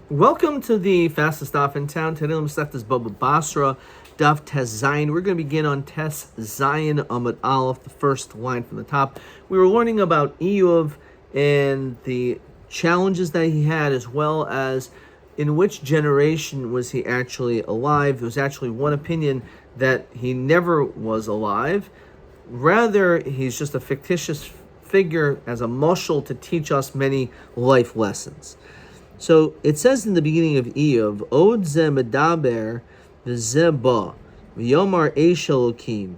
Welcome to the fastest daf in town. Today, Masechtas is Bava Batra, daf Tes Zayin. We're going to begin on Tes Zayin Amud Aleph, the first line from the top. We were learning about Iyuv and the challenges that he had, as well as in which generation was he actually alive. There was actually one opinion that he never was alive. Rather, he's just a fictitious figure as a mashal to teach us many life lessons. So it says in the beginning of Iyuv, Od ze medaber v'ze ba v'yomar eish Elokim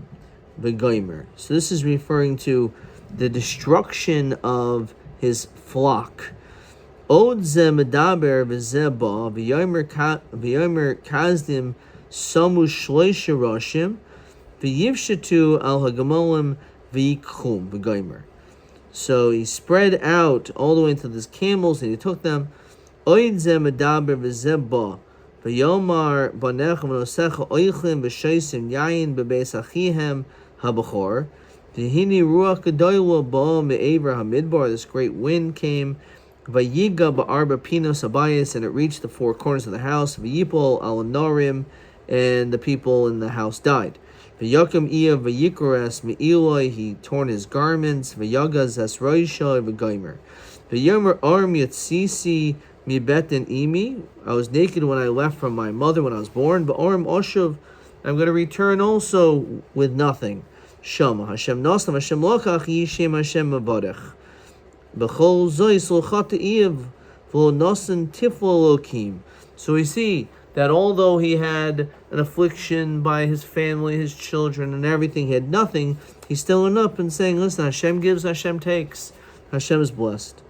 v'goymer. So this is referring to the destruction of his flock. Od ze medaber v'ze ba v'yomar kazdim samu shloisha roshim v'yivshatu al hagamolim v'yikhum v'goymer. So he spread out all the way into these camels and he took them. Oid ze medaber v'ze ba v'yomar banechem v'nosecha oichlin v'sheisim yayin b'beis achihem habachor v'hini ruach gedoyla ba me'ever hamidbar. This great wind came. V'yiga ba'arba pinos abayis, and it reached the four corners of the house. V'yipol al norim, and the people in the house died. V'yakim Iyuv v'yikores me'iloi, he torn his garments. V'yagaz es roisha v'goymer. V'yomer arm yatzisi mi betin imi, I was naked when I left from my mother when I was born. But Orim Oshuv, I'm going to return also with nothing. Shama Hashem Nosam Hashem Lokach Yishem Hashem Mavarech. B'chol Zoi Slochat Iyuv V'lo Nosan Tiflo Elokim. So we see that although he had an affliction by his family, his children, and everything, he had nothing. He's still up and saying, "Listen, Hashem gives, Hashem takes. Hashem is blessed."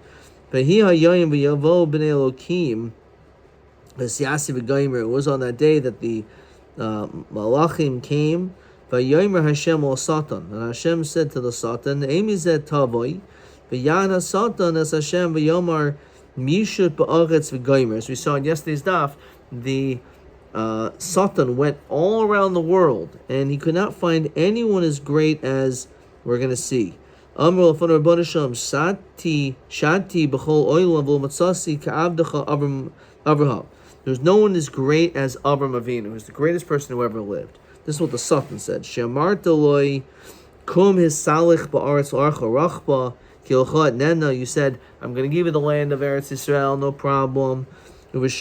But he hayoyim v'yavo b'nei Elokim v'siyasi v'goymer. It was on that day that the malachim came. V'yoymer Hashem al Satan, and Hashem said to the Satan, "Emi zeh tavoy v'yan Satan as Hashem v'yomar mishut ba'aretz v'goymer." As we saw in yesterday's daf, the Satan went all around the world, and he could not find anyone as great as we're going to see. There's no one as great as Avram Avinu, who's the greatest person who ever lived. This is what the Satan said. You said, I'm going to give you the land of Eretz Yisrael, no problem. It was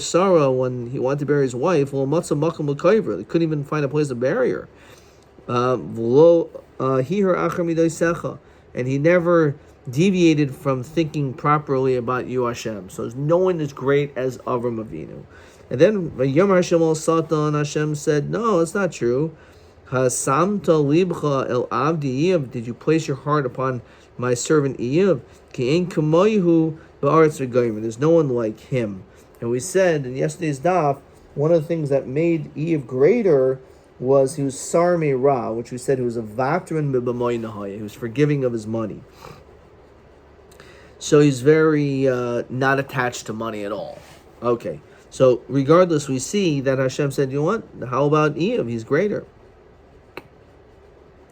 Sarah when he wanted to bury his wife. They couldn't even find a place to bury her. And he never deviated from thinking properly about you, Hashem. So there's no one as great as Avram Avinu. And then Hashem said, no, it's not true. Did you place your heart upon my servant Iyuv? There's no one like him. And we said in yesterday's daf, one of the things that made Iyuv greater was he was Sarmei Ra, which we said he was a Vatran B'Bamoy Nahaya. He was forgiving of his money. So he's very not attached to money at all. Okay. So regardless, we see that Hashem said, you know what? How about Iyuv? He's greater.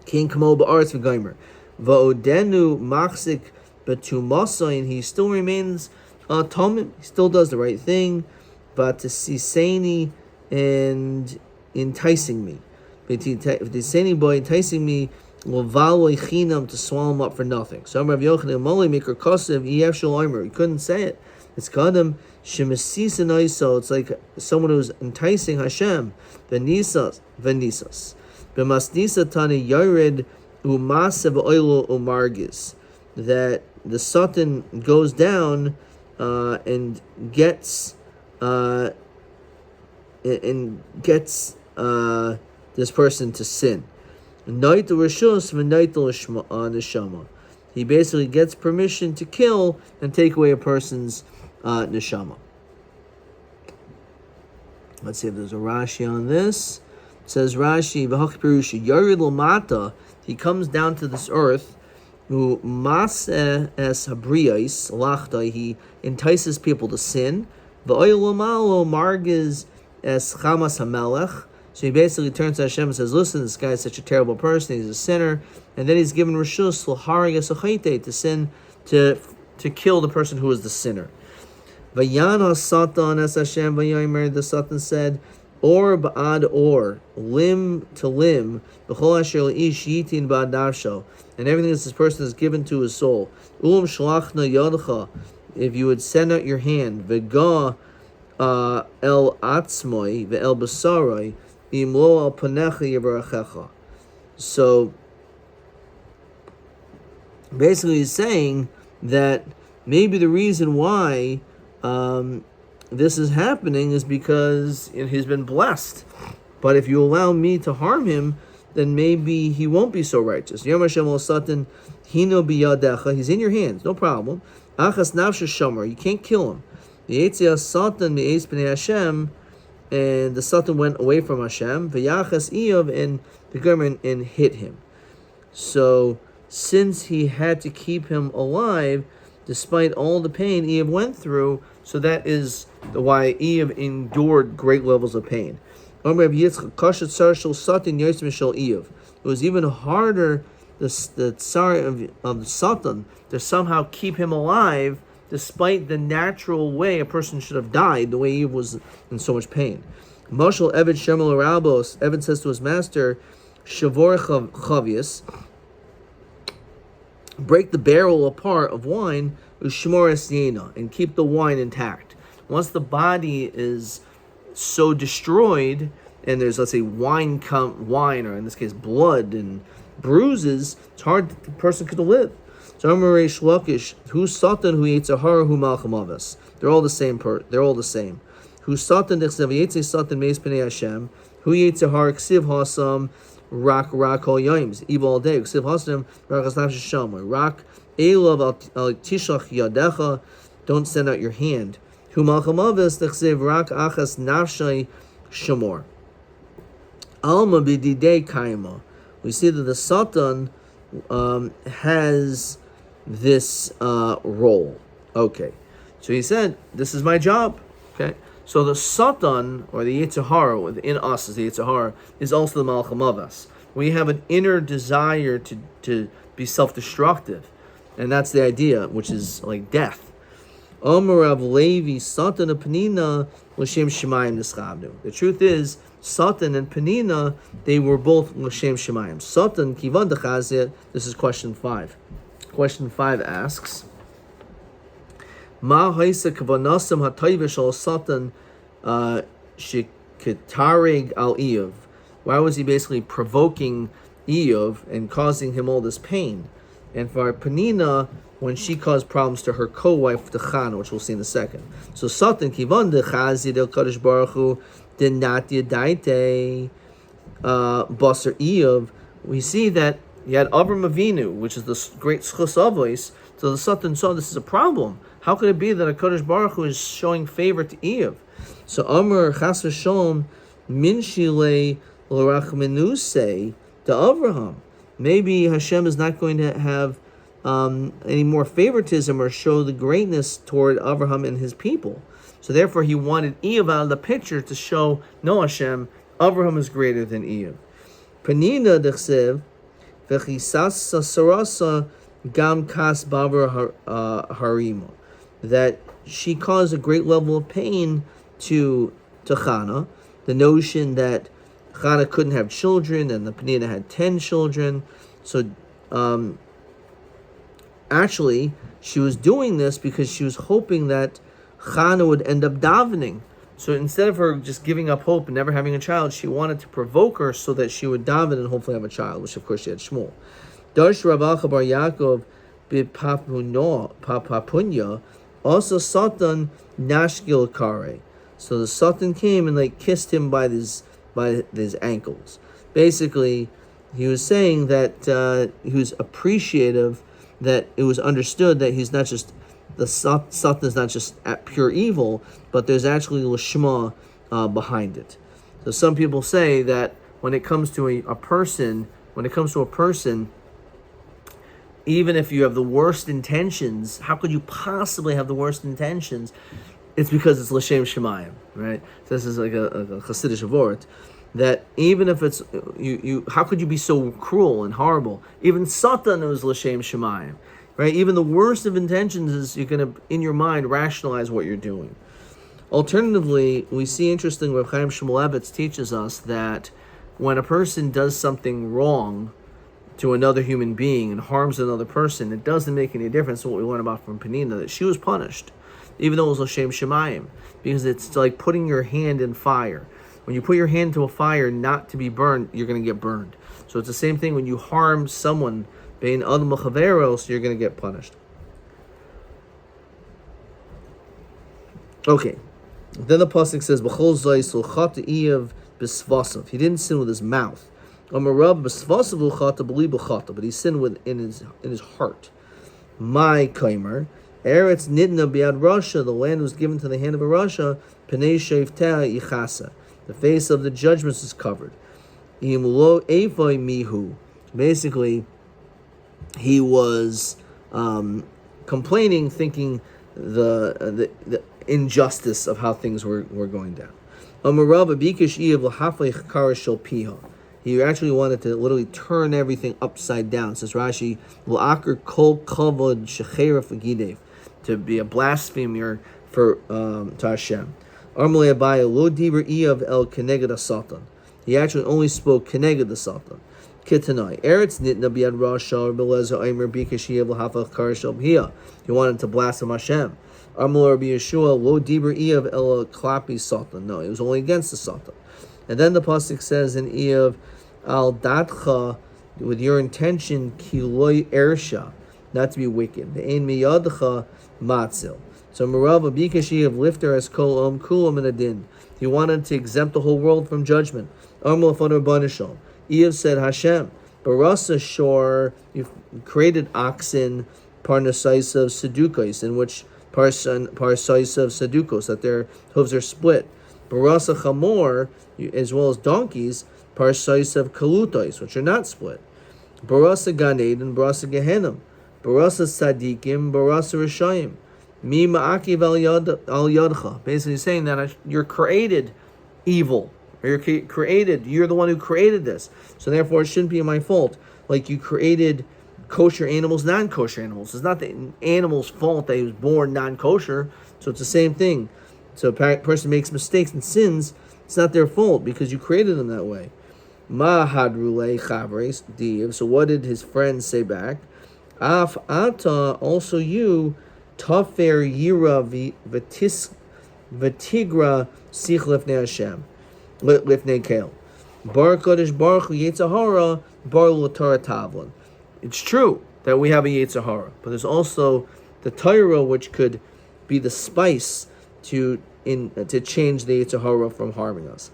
King Kamo Ba'aretz V'Goymer. Va'odenu Machzik B'Tumasa, and he still remains Tomim. He still does the right thing. V'Tisiseni, and enticing me. If there's any boy enticing me, to swallow him up for nothing. So Rabbi Yochanan Moli Maker Kosev EF Shaloimer. He couldn't say it. It's Kadam Shemasisa. It's like someone who's enticing Hashem. Venisas. B'masnisa Tani Yared Umasev Oilo Umargis. That the Satan goes down and gets this person to sin. He basically gets permission to kill and take away a person's neshama. Let's see if there's a Rashi on this. It says Rashi, Yarid Lamata, he comes down to this earth. He entices people to sin. Margiz es chamas hamelech. So he basically turns to Hashem and says, listen, this guy is such a terrible person, he's a sinner. And then he's given Rishus to sin, to kill the person who is the sinner. Vayana Satan es Hashem vayomer. The Satan said, or ba'ad or, limb to limb, b'chol asher le'ish yitin ba'ad nafsho, and everything that this person is given to his soul. Shalachna yodcha, if you would send out your hand, v'ga el atzmoi ve'el basaroi, im lo al panecha yivarachecha. So basically he's saying that maybe the reason why this is happening is because he's been blessed. But if you allow me to harm him, then maybe he won't be so righteous. Yom Hashem al Satan hino biyadecha. He's in your hands, no problem. Achas nafsha shomer. You can't kill him. The Yitzia Satan me'es b'nei Hashem, and the Satan went away from Hashem. V'yachas Eov, and the government and hit him. So since he had to keep him alive, despite all the pain Eov went through, so that is why Eov endured great levels of pain. It was even harder, the tsar of Satan, to somehow keep him alive, despite the natural way a person should have died, the way Eov was in so much pain. Mashal Eved Shemel Rabos, Eved says to his master, Shavor Chavius, break the barrel apart of wine, Ushmor Esiyena, and keep the wine intact. Once the body is so destroyed, and there's, let's say, wine, or in this case, blood and bruises, it's hard that the person could live. So Amarei Shlokish, who Satan, who Yitzhahara, who Malchamavas. They're all the same. They're all the same. Who Satan, Dechsev Yitzhah Satan Meis Pnei Hashem. Who Yitzhahara Ksiv Hasam Rak Kol Yoims. Evil all day. Ksiv Hasam Rak Asnaf Shalom. Rak Elov Al Tishach Yadecha. Don't send out your hand. Who Malchamavas Dechsev Rak Achas Nafshai Shamor. Alma Bididei Kaima. We see that the Satan has this role. Okay, so he said, "This is my job." Okay, so the Satan, or the Yitzhahara within us, is the Yitzhahara, is also the Malchamavas. We have an inner desire to be self-destructive, and that's the idea, which is like death. Amarav Levi Satan and Penina l'shem shemayim nischavnu. The truth is, Satan and Penina, they were both l'shem shemayim. Satan kivan dechazit. This is question 5. Question 5 asks, Ma haisa kavanasam hatayvish al Satan shekitarig al Eov. Why was he basically provoking Eov and causing him all this pain? And for Penina, when she caused problems to her co-wife, the Chana, which we'll see in a second. So Satan kivan dechazit el Kadosh Baruch Hu dinat yadaite baser Eov. We see that you had Avram Avinu, which is the great schus avos. So the Satan saw this as a problem. How could it be that a Kadosh Baruch Hu is showing favor to Eov? So Amr Chas v'Shalom min shilei l'rachmenusei to Avraham. Maybe Hashem is not going to have any more favoritism or show the greatness toward Avraham and his people. So therefore he wanted Eov out of the picture to show, no Hashem, Avraham is greater than Eov. Penina dechsev v'chisasa sarasa gam kas Bava harimo. That she caused a great level of pain to Chana. The notion that Chana couldn't have children and the Penina had 10 children. So actually, she was doing this because she was hoping that Chana would end up davening. So instead of her just giving up hope and never having a child, she wanted to provoke her so that she would daven and hopefully have a child, which of course she had Shmuel. Darsh Ravacha Bar Yaakov Papunya also Satan Nashgil Kare. So the Satan came and kissed him by his ankles. Basically, he was saying that he was appreciative, that it was understood that he's not just, the Satan is not just at pure evil, but there's actually lishma behind it. So some people say that when it comes to a person, even if you have the worst intentions, how could you possibly have the worst intentions? It's because it's l'shem shemayim, right? So this is like a Hasidic avort, that even if it's you, how could you be so cruel and horrible? Even Satan was l'shem shemayim, right? Even the worst of intentions is you're going to, in your mind, rationalize what you're doing. Alternatively, we see interesting what Chaim Shmulevitz teaches us that when a person does something wrong to another human being and harms another person, it doesn't make any difference to what we learn about from Penina, that she was punished, even though it was L'Shem Shemayim, because it's like putting your hand in fire. When you put your hand to a fire not to be burned, you're going to get burned. So it's the same thing when you harm someone, bein adam l'chaveros, you're going to get punished. Okay. Then the pasuk says, "B'chol zayis l'chata iyav b'svasav." He didn't sin with his mouth. Amarab b'svasav l'chata b'li b'chata, but he sinned in his heart. My kaimer, Eretz nidna biad Russia, the land was given to the hand of a Russia. Pnei sheivteh yichasa, the face of the judgments is covered. Im lo evoy mihu, basically, he was complaining, thinking the injustice of how things were going down. He actually wanted to literally turn everything upside down. Says Rashi, to be a blasphemer to Hashem. He actually only spoke keneged the Satan. Kitanai. Eretz nitna biad rasha or belezer aimer bikashiyav l'hafach karshel b'hia. He wanted to blaspheme Hashem. Armul Rabbi Yeshua lo diber iyav el klapi Satan. No, it was only against the Satan. And then the pasuk says in iyav al datcha, with your intention kiloi ersha, not to be wicked. The ein miyadcha matzil. So Merava bikashiyav lifter as kol kulam in adin. He wanted to exempt the whole world from judgment. Armul afadar banishal. Eve said, Hashem, Barasa shore, you've created oxen, parnasaisa of sedukos, in which parsaisa of sedukos, that their hooves are split. Barasa chamor, as well as donkeys, parsaisa of kalutos, which are not split. Barasa ganed and barasa gehenim. Barasa sadikim, barasa rishayim. Mi ma'akiv al yadcha. Basically saying that you're created evil. You're created. You're the one who created this, so therefore it shouldn't be my fault. Like you created kosher animals, non-kosher animals. It's not the animal's fault that he was born non-kosher. So it's the same thing. So a person makes mistakes and sins, it's not their fault because you created them that way. Ma hadrule chavres div. So what did his friends say back? Af ata, also you, tafer yira v'tigra sich lefnei Hashem. Lifnei Kel. Bar Kodesh Baruch Hu Yetzirah Bar L'Torah Tavlin. It's true that we have a Yetzirah, but there's also the Torah, which could be the spice to change the Yetzirah from harming us.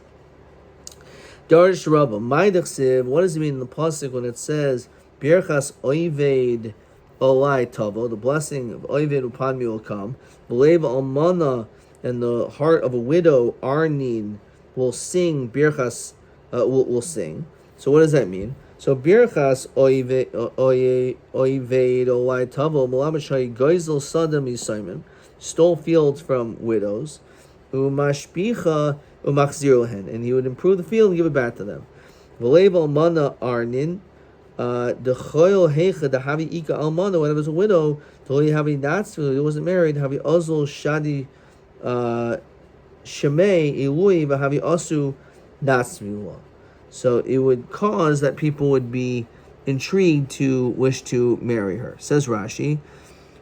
Darsh Rabba, Maidachsiv, what does it mean in the pasuk when it says Birchas Oived Olai Tavo, the blessing of Oived upon me will come, B'leiv Almana, and the heart of a widow, Arnin, will sing birchas. Will sing. So what does that mean? So birchas oived olai tavo malamashai geisel sadam yisayim, stole fields from widows, umashpicha umachzir lehen, and he would improve the field and give it back to them. V'leiv almana arnin, the choyel hecha the havi ika almana, when it was a widow, toli havi natzvil, he wasn't married, havi ozol shadi. Shemei Elui Vahavi Asu Natsmiwa. So it would cause that people would be intrigued to wish to marry her. Says Rashi,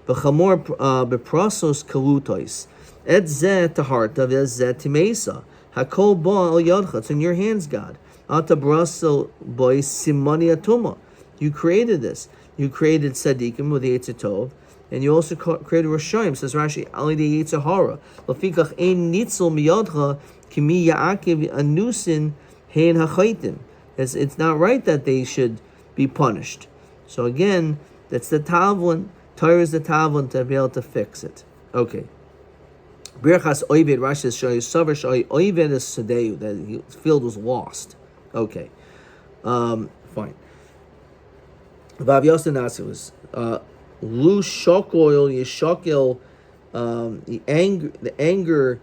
V'chamor beprasos kalutois et zeh taharta v'zeh timesa hakol ba al yadcha. It's in your hands, God. Ata brasel boy simani atuma. You created this. You created tzaddikim with the Yetzer Tov. And you also created Rishayim, says Rashi, Ali de Yetzirah. Lafikach ein nitzel miyadcha kimi ya'akiv anusin hein hachaitim. It's not right that they should be punished. So again, that's the tavlin. Torah is the tavlin to be able to fix it. Okay. Birchas oived, Rashi says, Savar shai oived is sadeu, that the field was lost. Okay. Fine. Vav Yosef Nasi was... Lu shokoil yeshokel, the anger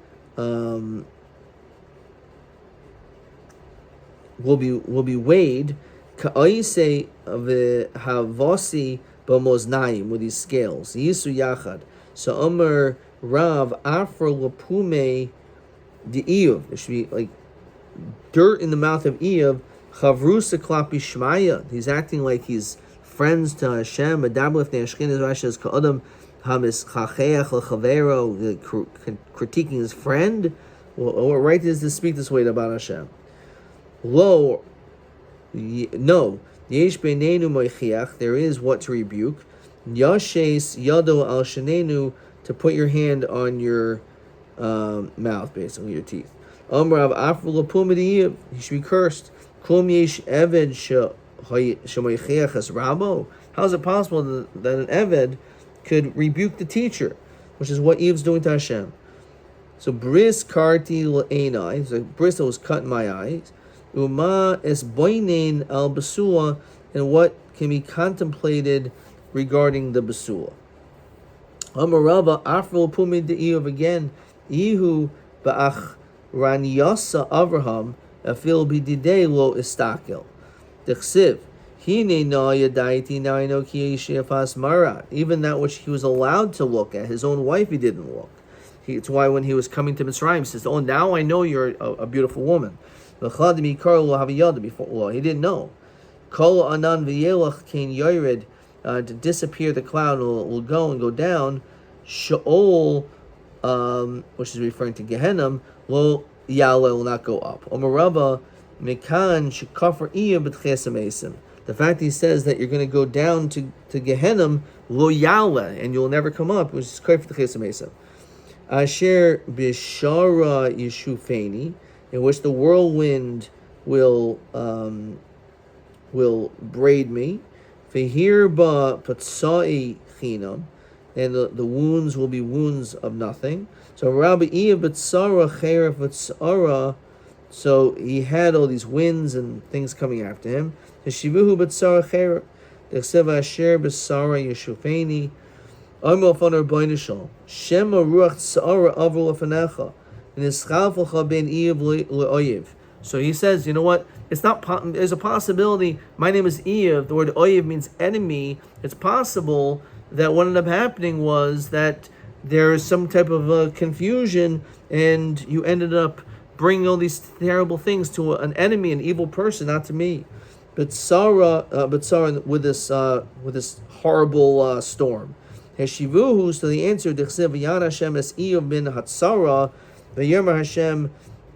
will be weighed. Ka'aise v'havasi b'moznaim, with these scales. Yisu yachad. So Omer Rav Afro Lapume the Eov. There should be like dirt in the mouth of Eov. Chavrusa klapi shmaya. He's acting like he's friends to Hashem. Adablef ne'ashkin Rasha's ka'adam hamis chacheach lechavero, critiquing his friend. What right is to speak this way about Hashem? No. Yesh beinenu moichiach. There is what to rebuke. Yashes yado al shenenu, to put your hand on your mouth, basically your teeth. Amrav afro lapumadiyev. He should be cursed. Kum yesh eved shemoichiach as rabo. How is it possible that an eved could rebuke the teacher, which is what Eve's doing to Hashem? So bris karti l'enai, the bris that was cut in my eyes. Uma es boinen al basua, and what can be contemplated regarding the basua. Amarava afro pumid de Eov again. Ihu ba'ach raniyasa Avraham afil bididei lo istakel. Dechsiv. Hine na yadaiti, now I know ki yeshefas marat. Even that which he was allowed to look at, his own wife, he didn't look. It's why when he was coming to Mitzrayim, he says, "Oh, now I know you're a beautiful woman." Before, he didn't know. Kol anan v'yelach kain yored, to disappear, the cloud will go and go down. Sheol, which is referring to Gehenna, lo yale, will not go up. Omarava mekan shekafar iya b'tchesamesim. The fact that he says that you're going to go down to Gehenna, lo yale, and you'll never come up, which is kafar b'tchesamesim. Asher bishara yeshufeni, in which the whirlwind will braid me. Vehir ba patsai chinam, and the wounds will be wounds of nothing. So Rabbi iya b'tzara cheref b'tzara, so he had all these winds and things coming after him. Teshivuhu b'tzara cheref, d'chsev asher b'tzara yeshufeni. Amar Fanar Bainishal, Shema Ruach Tzara Avru Lafanecha, and Ischalfacha Ben Eev Le'oyev. So he says, you know what? It's not. There's a possibility. My name is Eev. The word Oyev means enemy. It's possible that what ended up happening was that there is some type of confusion, and you ended up bringing all these terrible things to an enemy, an evil person, not to me. But Sarah, with this horrible storm. Heshivuhu, so the answer, Dechsev Yan Hashem es Eev bin Hatzara, V'yerma Hashem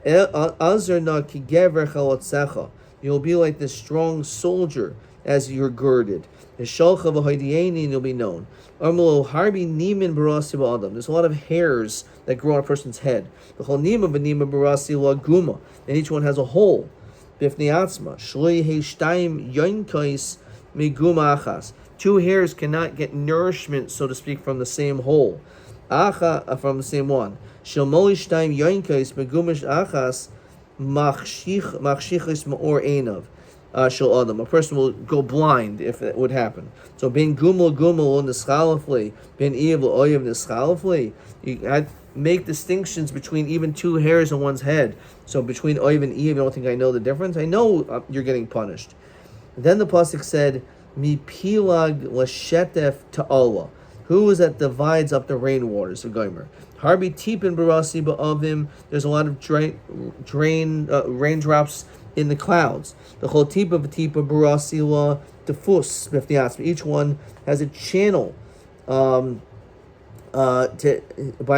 Azarna ki gever chalotzecha. You'll be like this strong soldier as you're girded. Hishalcha v'hoidieni, and you'll be known. Armelo harbi nimin barasi ba'adam. There's a lot of hairs that grow on a person's head. V'chol nima v'nima barasi laguma, and each one has a hole. Bifnei atzma shloi heishtaim yoinkais miguma achas. Two hairs cannot get nourishment, so to speak, from the same hole. Acha, from the same one. Shalmolishtaim yoinkais megumish achas machshichis maor einav shel adam. A person will go blind if it would happen. So ben gumel nischalafli, ben eev oyev nischalafli. You make distinctions between even two hairs on one's head. So between oyev and eev, you don't think I know the difference? I know you're getting punished. Then the pasuk said, Mi pilag lashetef ta'ala. Who is that divides up the rainwaters of Gomer? Harbi tipin barasi ba'avim. There's a lot of raindrops in the clouds. The whole tipa v'tipa barasi la defus b'fniatzma. Each one has a channel by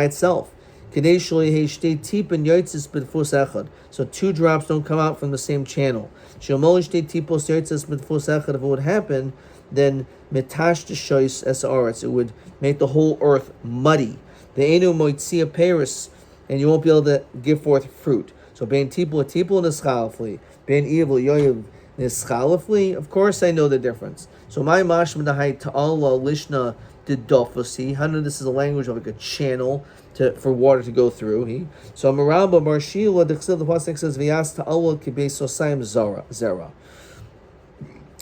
itself. So two drops don't come out from the same channel. If it would happen, then metash deshois es aretz, it would make the whole earth muddy. The enu moitzia paris, and you won't be able to give forth fruit. So ben tipul nischalafli, ben evil yoyev nischalafli. Of course, I know the difference. So my mashma dahai ta'ala lishna didofasi. How do this is a language of like a channel for water to go through. So Maramba Marshila, the pasuk says v'yas ta'ala kibeis osayim zera.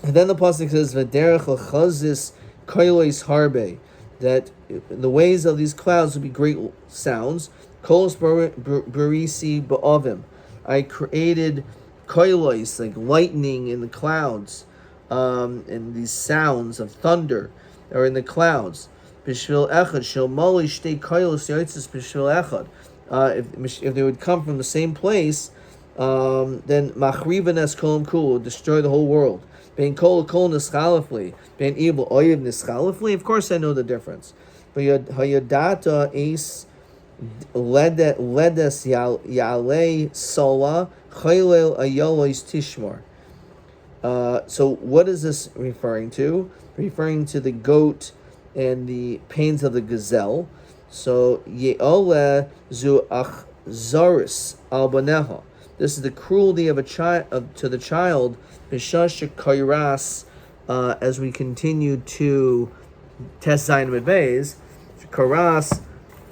And then the pasuk says v'derech l'chazis koilos harbe, that the ways of these clouds will be great sounds. Kolos barisi ba'avim. I created koilos, like lightning in the clouds, and these sounds of thunder. or in the clouds. Bishvil echad shel moli shtei koilos yotzes bishvil echad. If they would come from the same place, then machrivan es kolam kul would destroy the whole world. Ben kol nischalafli, ben evil oyev nischalafli. Of course, I know the difference. But hayadata ace ledes yale sola chaylel ayolois tishmar. So what is this referring to? Referring to the goat and the pains of the gazelle. So ye'ole zu achzaris al baneha. This is the cruelty of a child to the child. Bishash kairas. As we continue to test Zayin Medbeis, kairas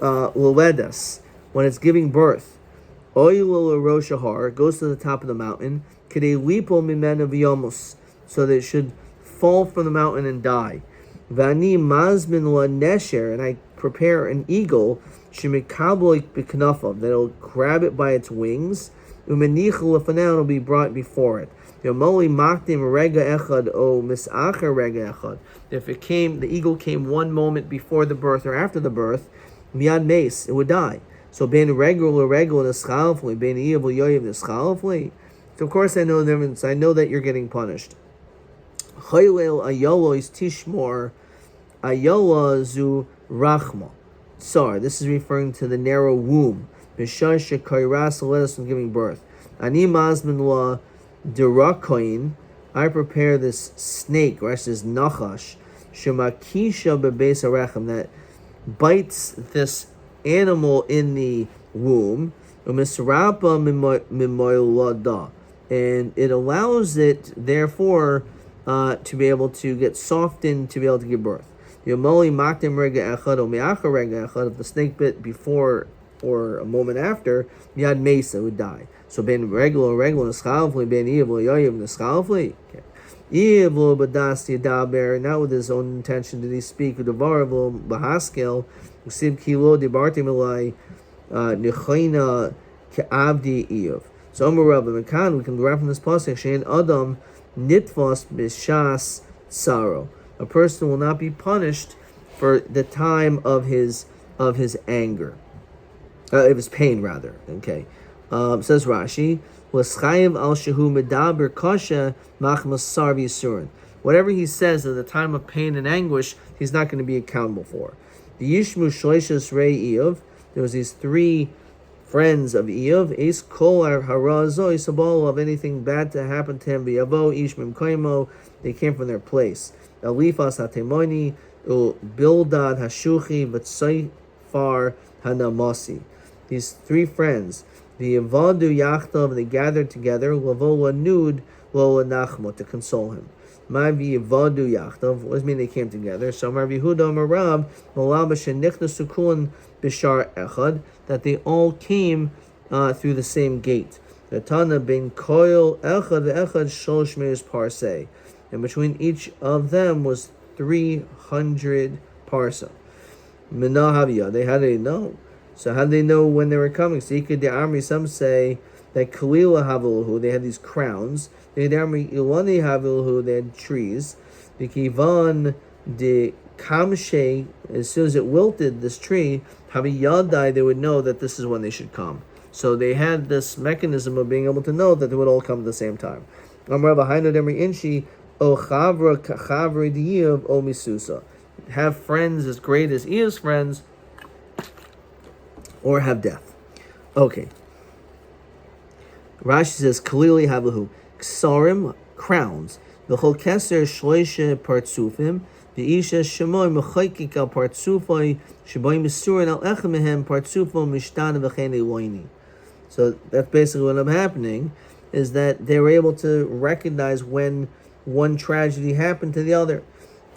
ledas, when it's giving birth. Oilul roshahar goes to the top of the mountain. Kedei lipo mimena v'yomus, so that it should fall from the mountain and die. Vani mazmin la nesher, and I prepare an eagle, shemikabloik b'knafav, that'll grab it by its wings. Umenichel lefanel will be brought before it. Yomoli makdim rega echad o misacher rega echad. If the eagle came one moment before the birth or after the birth, miad mace, it would die. So ben regul or regul neschalafli, ben evil yoyev neschalafli. So of course I know the difference. I know that you're getting punished. Chaylel ayolo is tishmor, ayola zu rachma. Sorry, this is referring to the narrow womb. Bishash kairas ledas from giving birth. Ani mazmin la derakoin. I prepare this snake, or actually this nachash, shemakisha bebeis harechem, that bites this animal in the womb, umisrapa mimoylada, and it allows it, therefore, to be able to get softened to be able to give birth. Yomoli makdim rega echad o me'acha rega echad, if the snake bit before or a moment after, yad mesa would die. So ben regular neschalafli, ben evil yoyev neschalafli. Evil badas yadaber, not with his own intention did he speak. Udavarvlo bahaskel usib kilo debartim elai nechayna ke'avdi eov. So Omer Rabbi Mekan, we can derive from this pasuk shein adam nitfas b'shas sorrow. A person will not be punished for the time of his anger, of his pain rather. Okay, says Rashi, l'schayev al shehu medaber kasha machmas sar v'yisurin. Whatever he says at the time of pain and anguish, he's not going to be accountable for. The Yishmu Shloishas Rei Eov, there was these three friends of Eov, Eis Kol Harazo Isabol, of anything bad to happen to him, V'yavo Ish Mimkoimo, they came from their place. Elifas HaTemoni, Bildad Hashuchi, V'tsaifar Hanamasi. These three friends, the Yavadu Yachtav, they gathered together, Lavola Nud, Lola Nachmo, to console him. Mavi Yavadu Yachtav, what does it mean they came together? So Mavi Huda Marab, Malaba Shenichna Sukun Bishar Echad, that they all came through the same gate. The Tana bin Koil Echad Echad Sholosh Meis Parseh, and between each of them was 300 parsa. Minahavia, they had to know. So how did they know when they were coming? Sika de Army, some say that Kalila Havilahu, they had these crowns. They had Army Ilani Havilahu, they had trees. The Kivan de Kamshe, as soon as it wilted, this tree, Haviyadai, they would know that this is when they should come. So they had this mechanism of being able to know that they would all come at the same time. Have friends as great as Eav's friends, or have death. Okay. Rashi says, Kalili Havlahu, Ksarim, crowns. V'chol keser shloisha partsufim, v'isha shemoy mechaykik al partsufay, sheboy misurin al echemehem partsufo mishtan v'chen eloini. So that's basically what ended up happening, is that they were able to recognize when one tragedy happened to the other.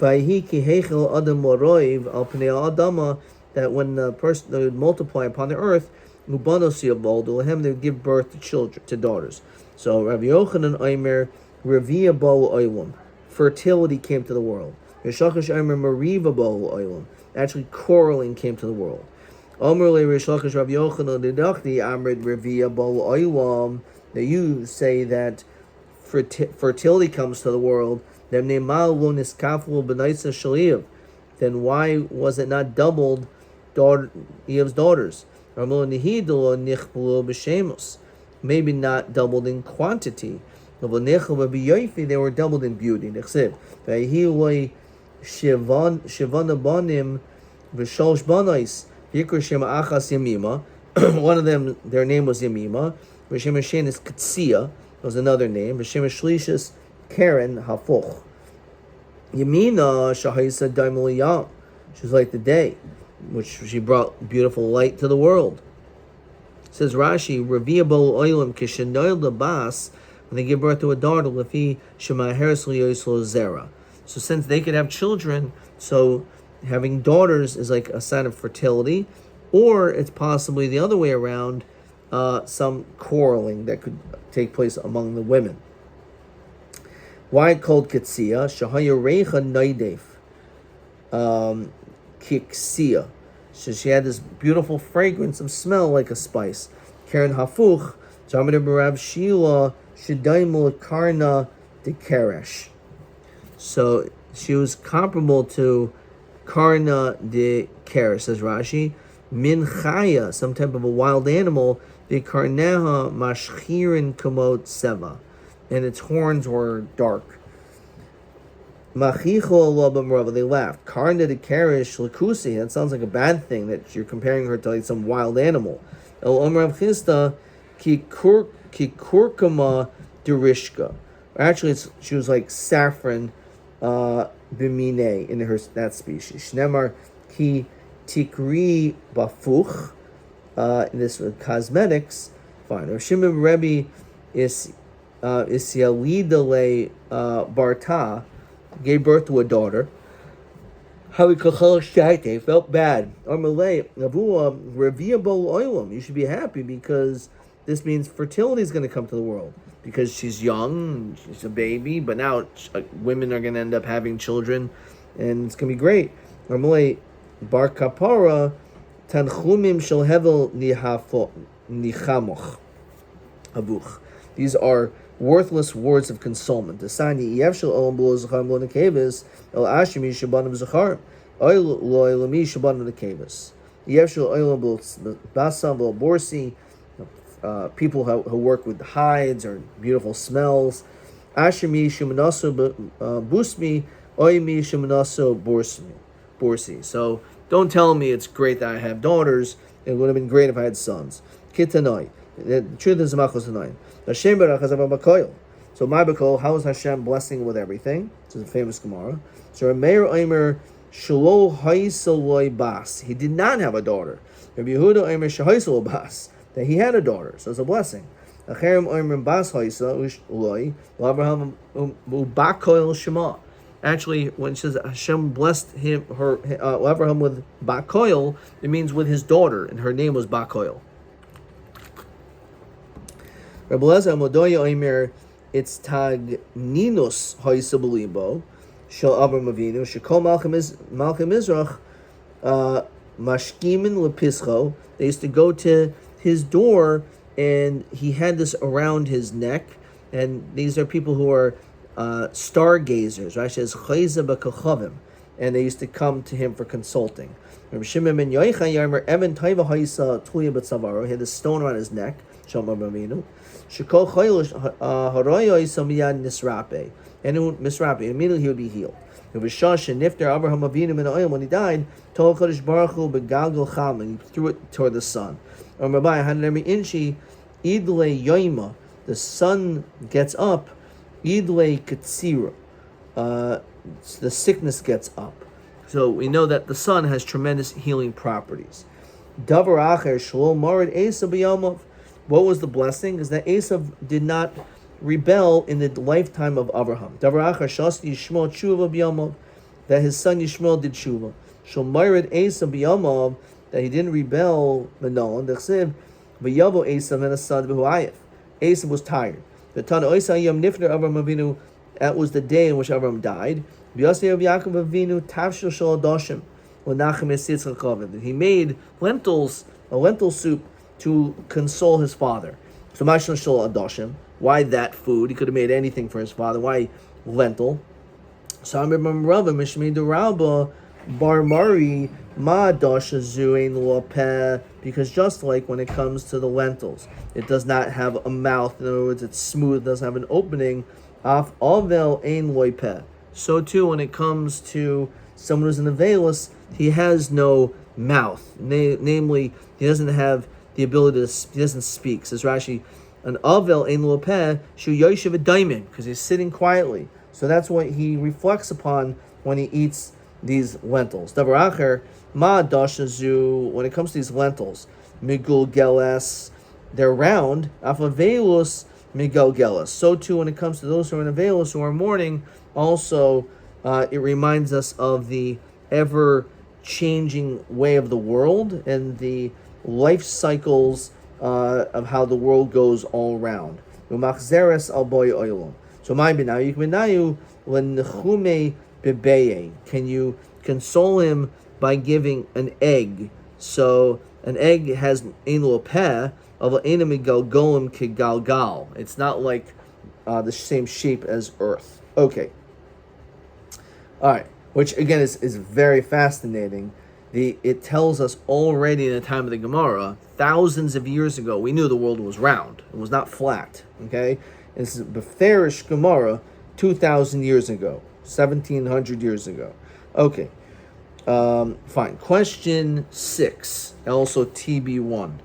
V'ayhi ki heichel adam moroiv al pnei adama, that when the person they would multiply upon the earth, Mubanosi of Balduhem, they would give birth to children, to daughters. So Rabbi Yochanan Aimer, Revia Bo Oilam, fertility came to the world. Rishachash Aimer Mariva Bo Oilam, actually quarreling came to the world. Omerle Rishachash Rabbi Yochanan Didachti Amrid Revia Bo Oilam, that you say that fertility comes to the world. Them Nemal Lo Niskaflu Benaisa Shaliv. then why was it not doubled Eve's daughters? Maybe not doubled in quantity. They were doubled in beauty. One of them, their name was Yemima. V'shem Hashem is Ketsia, was another name. V'shem Shlish is Karen Hafoch. Yemina Shahisa Daimuliyam. She was like the day, which she brought beautiful light to the world. Says Rashi, Reviable Oilam Kishanoil Labas, when they give birth to a daughter, Lefi Shemaheres Liyoslo Zera. So since they could have children, so having daughters is like a sign of fertility, or it's possibly the other way around, some quarreling that could take place among the women. Why called Ketsia? Shahaya Reicha Naidef Kiksia. So she had this beautiful fragrance of smell like a spice. Karen Hafuch, Jamid Barav Shila, Shadaimul Karna de Keresh. So she was comparable to Karna de Keresh, says Rashi. Min Chaya, some type of a wild animal, the Karneha Mashchirin Kamot Seva. And its horns were dark. Machicho Alabam Rava, they laughed. Karna de Keresh Lakusi, that sounds like a bad thing, that you're comparing her to like some wild animal. El Omer Chista Kikurkama Durishka. Actually, she was like saffron bimine in that species. Shnemar Ki Tikri Bafuch, in this with cosmetics, fine. Or Shimon Rebbe is Yalidale Barta, gave birth to a daughter. How he felt bad. Or Malay, Navua Reviable Oilam. You should be happy because this means fertility is going to come to the world. Because she's young, she's a baby, but now women are going to end up having children, and it's going to be great. Or Malay, Bar Kapara, Tanchumim Shel Hevel Nichamoch Abuch. These are worthless words of consolement. The sign Yev Shel Olam B'lo Zachar B'lo Nekevis El Ashimi Shabanim Zachar Oil Lo Elami Shabanim Nekevis Yev Shel Olam B'lo Basam B'lo Borsi. People who work with hides or beautiful smells. Ashimi Shumanaso Busmi Oimi Shumanaso Borsi. So don't tell me it's great that I have daughters. It would have been great if I had sons. Kitanoi. The truth is Machos Tanoi. Hashem Barach Hazav Bakoil. So my Bakol, how is Hashem blessing with everything? This is a famous Gemara. So Meir Omer Shalo Haisaloi Bas. He did not have a daughter. Rabbi Yehuda Omer Shahaisal Bas. That he had a daughter. So it's a blessing. Acherem Omer Bas Haisa Uloi Abraham Bakoil Shema. Actually, when it says Hashem blessed Abraham with Bakoil, it means with his daughter, and her name was Bakoil. Rabbi Lezer Modoya Omer, it's Tag Ninus Haisabalibo, Shel Avram Avinu, Shekol Malchim Mizrach, Mashkimin Lepischo. They used to go to his door, and he had this around his neck, and these are people who are stargazers. Rashi says Chayza B'Kachavim, and they used to come to him for consulting. Rabbi Shimon ben Yochai Yarmer Evan Taiva Haisa Tuya B'Tzavaro. He had a stone around his neck. Shalom Avinu. Shekol Chaylish Haroyo Isamiyad Nisrape, and Misrape. Immediately he would be healed. It was Shash and Nifter Abraham Avinu min Oil when he died. Told Chodesh Baruch Hu Begalgal Cham, and he threw it toward the sun. Rabbi Hanemi Inchi Idle Yoima. The sun gets up. Idle Katsira. The sickness gets up. So we know that the sun has tremendous healing properties. Davar Acher Shalom Marid Esav B'Yomov. What was the blessing? Is that Esav did not rebel in the lifetime of Abraham. Davar Acher Shasti Yishmael Tshuva B'Yomov. That his son Yishmael did Tshuva. Shalom Marid Esav B'Yomov. That he didn't rebel. Menon. Dechsev V'Yavo Esav and Asad B'Huayef. Esav was tired. The Tana Oisa Yom Nifner Avraham Avinu. That was the day in which Avraham died. B'Yosei Yaakov Avinu Tavshil Shal Adoshim. He made lentils, a lentil soup, to console his father. So Mashal Shal Adoshim. Why that food? He could have made anything for his father. Why lentil? So Amir Rava Mishmei Duralba Barmari ma dasha zuin lopeh, because just like when it comes to the lentils, it does not have a mouth. In other words, it's smooth, doesn't have an opening. Af avel ein loipeh. So too, when it comes to someone who's an avelus, he has no mouth. Namely, he doesn't have the ability to. He doesn't speak. Says Rashi, an avel ein lopeh shu yoshev a daimim, because he's sitting quietly. So that's what he reflects upon when he eats these lentils. Davar acher ma dashazu. When it comes to these lentils, migul geles, they're round. Afavelus migul geles. So too, when it comes to those who are in avelus, who are mourning, also it reminds us of the ever-changing way of the world and the life cycles of how the world goes all around. Umachzeres al boy oilom. So my benayu benayu lenechume bebeye. Can you console him by giving an egg? So an egg has ein lo peh of enemy galgolim kigalgal. It's not like the same shape as Earth. Okay. All right. Which again is very fascinating. It tells us already in the time of the Gemara, thousands of years ago, we knew the world was round. It was not flat. Okay. This is Beferish Gemara 2,000 years ago, 1,700 years ago. Okay, fine. Question 6, also TB1.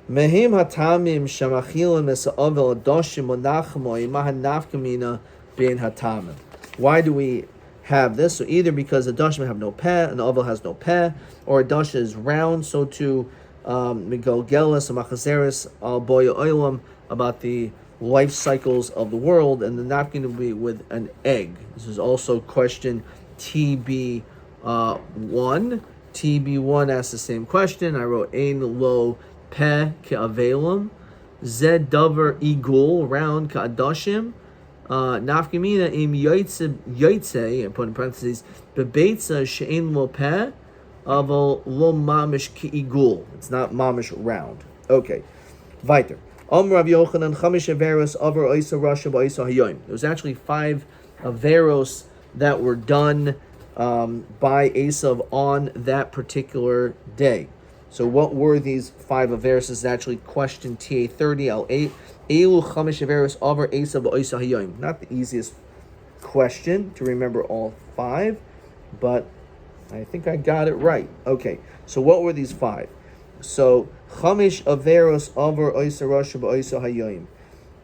Mehim hatamim shamachilim esa'avel adoshim onachmoy mahanafkamina ben hatamim. Why do we have this? So either because adoshim have no peh, and the ovel has no peh, or adosha is round, so too migol gelis and machazeris al boya oilam, about the life cycles of the world, and the napkin will be with an egg. This is also question TB1. TB1 asks the same question. I wrote ein lo peh ke'avelim, zed davar igul, round ka'adashim, nafkamina im yaitze, and put in parentheses, bebeitza she'ein lo peh, aval lo mamish ke'igul. It's not mamish round. Okay, weiter. It was actually 5 averos that were done by Esav on that particular day. So what were these 5 averos? This is actually question TA30 L8. Not the easiest question to remember all 5, but I think I got it right. Okay, so what were these 5? So Chamish Averos Avar Oisa Rasha Ba'oisa Hayoim.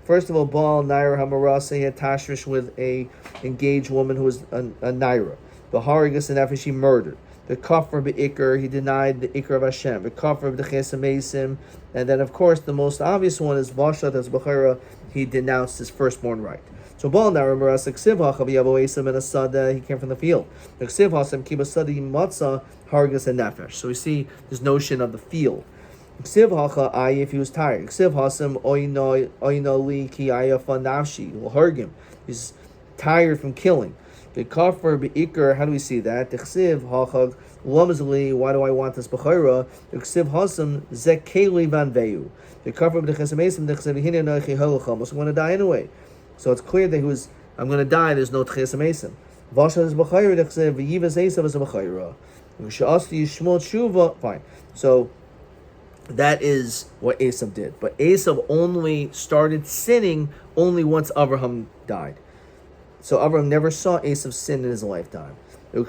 First of all, Baal Naira Hamarasa, he had tashrish with a engaged woman who was a Naira. The Harigas and Nefesh, he murdered. The Kafir Be'ikr, he denied the Ikr of Hashem. The Kafir B'Chesamesim, and then of course the most obvious one is Vashat as Bechara, he denounced his firstborn right. So Baal Naira Marasa Ksiv Hachav Yavo Esim and Asada, he came from the field. The Ksiv Hasem Kibasadi Matzah Harigas and Nefesh. So we see this notion of the field. Ksiv hacha ay, if he was tired. Ksiv hasem oino li ki ayafa nafshi, will hurt him. He's tired from killing. The kafir beikar, how do we see that? The ksiv hacha lamazli, why do I want this bechira? The ksiv hasem zekeli van veyu. The kafir b'chesamesim the ksiv hine nochi holocham. I'm going to die anyway. So it's clear that he was, I'm going to die, there's no tchesamesim. Vasha is bechira, the ksiv v'yivas esav is a bechira. V'sha'asti yishmol tshuva, fine. So that is what Esav did. But Esav only started sinning only once Abraham died. So Abraham never saw Esav sin in his lifetime. Or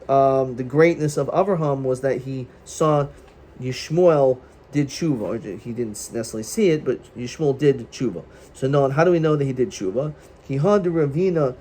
the greatness of Abraham was that he saw Yishmael did tshuva. Or he didn't necessarily see it, but Yishmael did tshuva. So now, how do we know that he did tshuva? He had the Ravina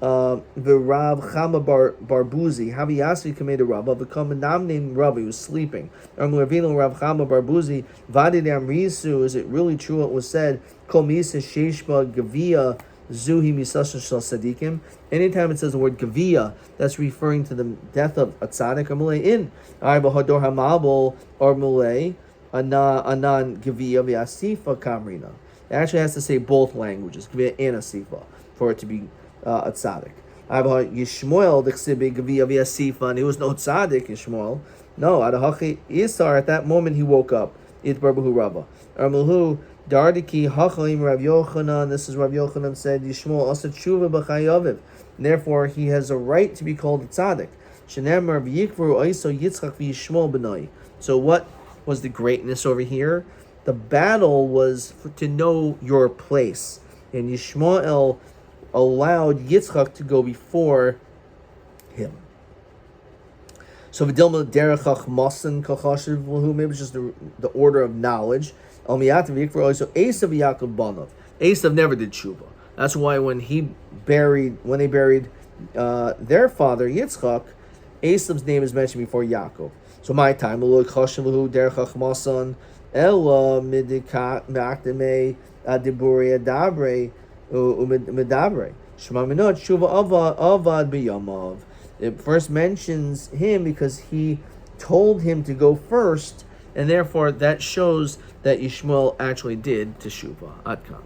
Rav Chama Barbuzi, Havi Yasvi Kameda Rabba, become a nam named Rabbi who was sleeping. Rav Chama Barbuzi, Vadidam Risu, is it really true what was said? Kol Misa Sheshba Gavia Zuhi Misasha Shal Sadikim. Anytime it says the word Gavia, that's referring to the death of a tzaddik or mulei in. Arba Hador Hamabel or mulei, Anan Gavia Vyasifa Kamrina. It actually has to say both languages, Gavia and Asifa, for it to be a tzaddik. Yishmael d'chsibi gavia v'yasifa, and he was no tzaddik. Yishmael, no. Adahachi Isar, at that moment he woke up. It barbahu Rabba. Armulhu Dardiki Hachalim Rav Yochanan. This is Rav Yochanan said, Yishmael Asa Tshuva B'chayaviv. Therefore, he has a right to be called a tzaddik. Shenemar V'yikvru Oiso Yitzchak V'Yishmael B'nai. So what was the greatness over here? The battle was to know your place. And Yishmael allowed Yitzchak to go before him. So V'dilma Derech Chachmasan Kachashiv L'hu, maybe it's just the order of knowledge. El Miyat V'yikvru Oiso Esav Yaakov Banav. Esav never did tshuva. That's why when they buried their father Yitzchak, Esav's name is mentioned before Yaakov. So my time, Eloi Chashavu Derech Chachmasan Ella Midikat Makdeme Adiburi Adabre Umedabre Shema Minot Shuva Avad B'Yamav. It first mentions him because he told him to go first, and therefore that shows that Yishmael actually did teshuvah. Adkan.